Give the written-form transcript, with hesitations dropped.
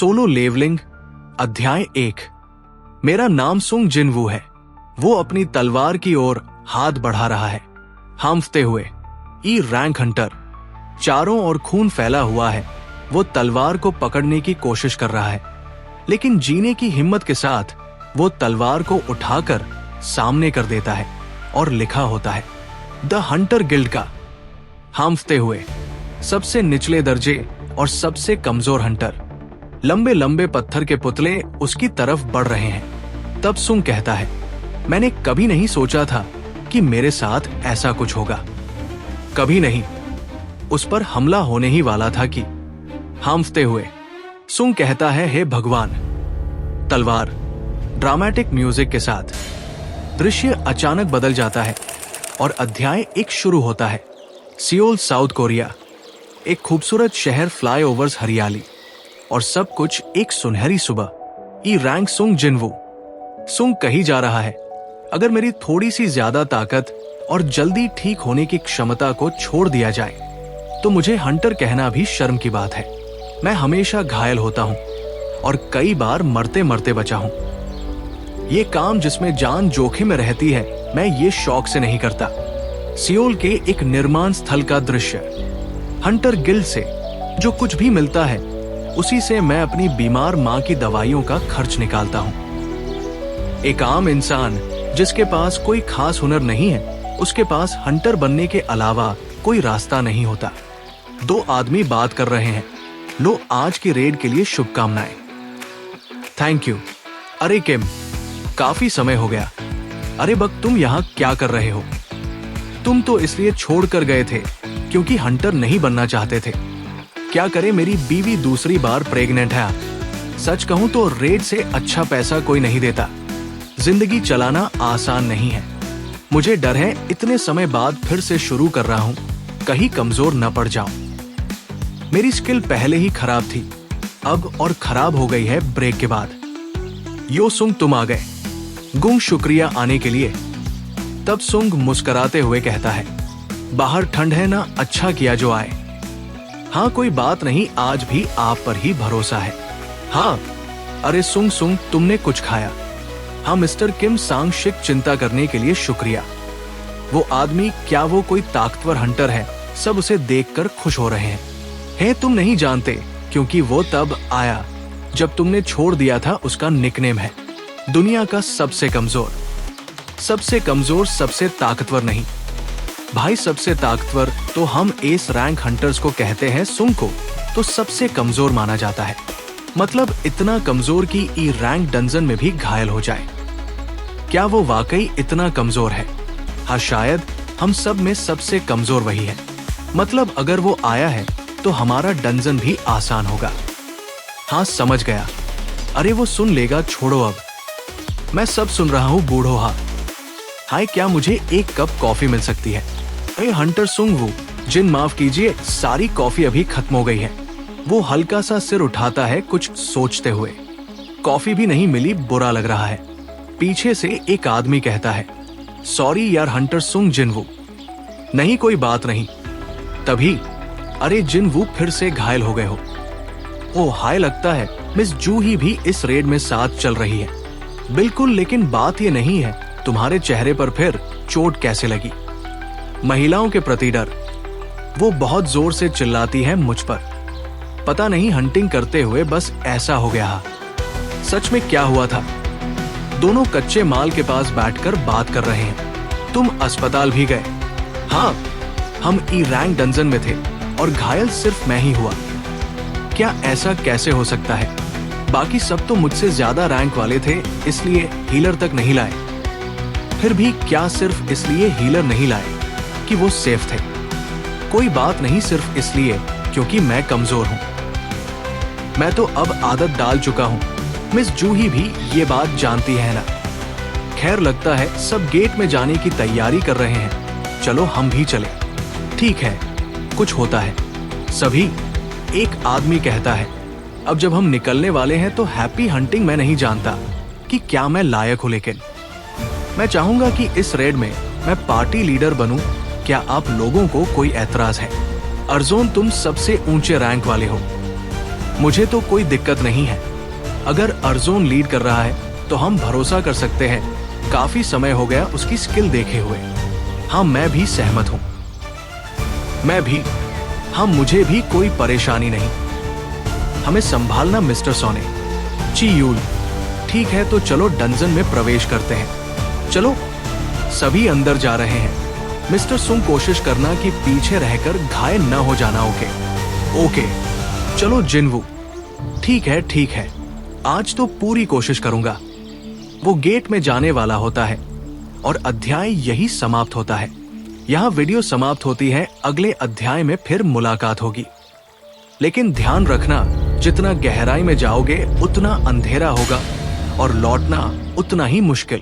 Solo levelling अध्याय 1। मेरा नाम सुंग जिनवू है। वो अपनी तलवार की ओर हाथ बढ़ा रहा है, हांफते हुए। E rank Hunter. चारों ओर खून फैला हुआ है। वो तलवार को पकड़ने की कोशिश कर रहा है, लेकिन जीने की हिम्मत के साथ वो तलवार को उठाकर सामने कर देता है और लिखा होता है द हंटर गिल्ड का। हांफते हुए, सबसे निचले दर्जे और सबसे कमजोर हंटर। लंबे लंबे पत्थर के पुतले उसकी तरफ बढ़ रहे हैं। तब सुंग कहता है, मैंने कभी नहीं सोचा था कि मेरे साथ ऐसा कुछ होगा। कभी नहीं। उस पर हमला होने ही वाला था कि। हांफते हुए सुंग कहता है, हे भगवान। तलवार। ड्रामेटिक म्यूजिक के साथ दृश्य अचानक बदल जाता है और अध्याय 1 शुरू होता है। Seoul, south Korea. एक खूबसूरत शहर, फ्लाईओवर्स, हरियाली और सब कुछ एक सुनहरी सुबह। ई रैंक सुंग जिनवू। सुंग कही जा रहा है, अगर मेरी थोड़ी सी ज्यादा ताकत और जल्दी ठीक होने की क्षमता को छोड़ दिया जाए तो मुझे हंटर कहना भी शर्म की बात है। मैं हमेशा घायल होता हूं और कई बार मरते मरते बचा हूं। ये काम जिसमें जान जोखिम में रहती है, मैं ये शौक से नहीं करता। सियोल के एक निर्माण स्थल का दृश्य। हंटर गिल्ड से जो कुछ भी मिलता है उसी से मैं अपनी बीमार मां की दवाइयों का खर्च निकालता हूं। एक आम इंसान जिसके पास कोई खास हुनर नहीं है, उसके पास हंटर बनने के अलावा कोई रास्ता नहीं होता। 2 आदमी बात कर रहे हैं। लो, आज की रेड के लिए शुभकामनाएं। Thank you. अरे किम, काफी समय हो गया। अरे बक, तुम यहाँ क्या कर रहे हो? तुम तो इसलिए छोड़कर गए थे क्योंकि हंटर नहीं बनना चाहते थे। क्या करे, मेरी बीवी दूसरी बार प्रेग्नेंट है। सच कहूं तो रेड से अच्छा पैसा कोई नहीं देता। जिंदगी चलाना आसान नहीं है। मुझे डर है इतने समय बाद फिर से शुरू कर रहा हूं, कहीं कमजोर न पड़ जाऊं। मेरी स्किल पहले ही खराब थी, अब और खराब हो गई है ब्रेक के बाद। यो सुंग, तुम आ गए। गुंग, शुक्रिया आने के लिए। तब सुंग मुस्कुराते हुए कहता है, बाहर ठंड है ना, अच्छा किया जो आए। हाँ, कोई बात नहीं, आज भी आप पर ही भरोसा है। हाँ। अरे सुंग, तुमने कुछ खाया? हाँ मिस्टर किम सांग शिक, चिंता करने के लिए शुक्रिया। वो आदमी, क्या वो कोई ताकतवर हंटर है? सब उसे देखकर खुश हो रहे हैं। तुम नहीं जानते, क्योंकि वो तब आया जब तुमने छोड़ दिया था। उसका निकनेम है दुनिया का सबसे कमजोर। सबसे कमजोर, सबसे ताकतवर नहीं भाई, सबसे ताकतवर तो हम एस रैंक हंटर्स को कहते हैं। सुंग को तो सबसे कमजोर माना जाता है। मतलब इतना कमजोर कि ई रैंक डंजन में भी घायल हो जाए। क्या वो वाकई इतना कमजोर है? हाँ, शायद हम सब में सबसे कमजोर वही है। मतलब अगर वो आया है तो हमारा डंजन भी आसान होगा। हाँ, समझ गया। अरे वो सुन लेगा, छोड़ो अब। मैं सब सुन रहा हूँ बूढ़ो। हाँ हाय, क्या मुझे 1 कप कॉफी मिल सकती है? अरे हंटर सुंग वू जिन, माफ कीजिए, सारी कॉफी अभी खत्म हो गई है। वो हल्का सा सिर उठाता है कुछ सोचते हुए। कॉफी भी नहीं मिली, बुरा लग रहा है। पीछे से एक आदमी कहता है, सॉरी यार हंटर सुंग जिनवू। नहीं, कोई बात नहीं। तभी, अरे जिनवू, फिर से घायल हो गए हो? ओह हाय, लगता है मिस जू ही भी इस रेड में साथ चल रही है। बिल्कुल, लेकिन बात ये नहीं है तुम्हारे चेहरे पर फिर चोट कैसे लगी। महिलाओं के प्रति डर। वो बहुत जोर से चिल्लाती है मुझ पर। पता नहीं, हंटिंग करते हुए बस ऐसा हो गया। सच में क्या हुआ था? दोनों कच्चे माल के पास बैठकर बात कर रहे हैं। तुम अस्पताल भी गए? हाँ, हम ई रैंक डंजन में थे और घायल सिर्फ मैं ही हुआ। क्या ऐसा कैसे हो सकता है? बाकी सब तो मुझसे ज्यादा रैंक वाले थे, इसलिए हीलर तक नहीं लाए। फिर भी क्या सिर्फ इसलिए हीलर नहीं लाए कि वो सेफ थे? कोई बात नहीं, सिर्फ इसलिए क्योंकि मैं कमजोर हूं। मैं तो अब आदत डाल चुका हूं। मिस जू ही भी ये बात जानती है ना। खैर, लगता है सब गेट में जाने की तैयारी कर रहे हैं। चलो हम भी चले। ठीक है, कुछ होता है। सभी, एक आदमी कहता है, अब जब हम निकलने वाले हैं तो हैप्पी हंटिंग। मैं नहीं जानता कि क्या मैं लायक हूं, लेकिन मैं चाहूंगा कि इस रेड में मैं पार्टी लीडर बनूं। क्या आप लोगों को कोई ऐतराज है? अर्जोन, तुम सबसे ऊंचे रैंक वाले हो। मुझे तो कोई दिक्कत नहीं है। अगर अर्जुन लीड कर रहा है तो हम भरोसा कर सकते हैं। काफी समय हो गया उसकी स्किल देखे हुए। हाँ, मैं भी सहमत हूँ। मैं भी। हाँ, मुझे भी कोई परेशानी नहीं। हमें संभालना मिस्टर सोने। चियूल, ठीक है तो चलो डंजन में प्रवेश करते हैं। चलो। सभी अंदर जा रहे हैं। मिस्टर सुंग, कोशिश करना कि पीछे रहकर घायल न हो जाना। ओके। चलो जिनवू। ठीक है। आज तो पूरी कोशिश करूंगा। वो गेट में जाने वाला होता है और अध्याय यही समाप्त होता है। यहाँ वीडियो समाप्त होती है। अगले अध्याय में फिर मुलाकात होगी। लेकिन ध्यान रखना, जितना गहराई में जाओगे उतना अंधेरा होगा और लौटना उतना ही मुश्किल।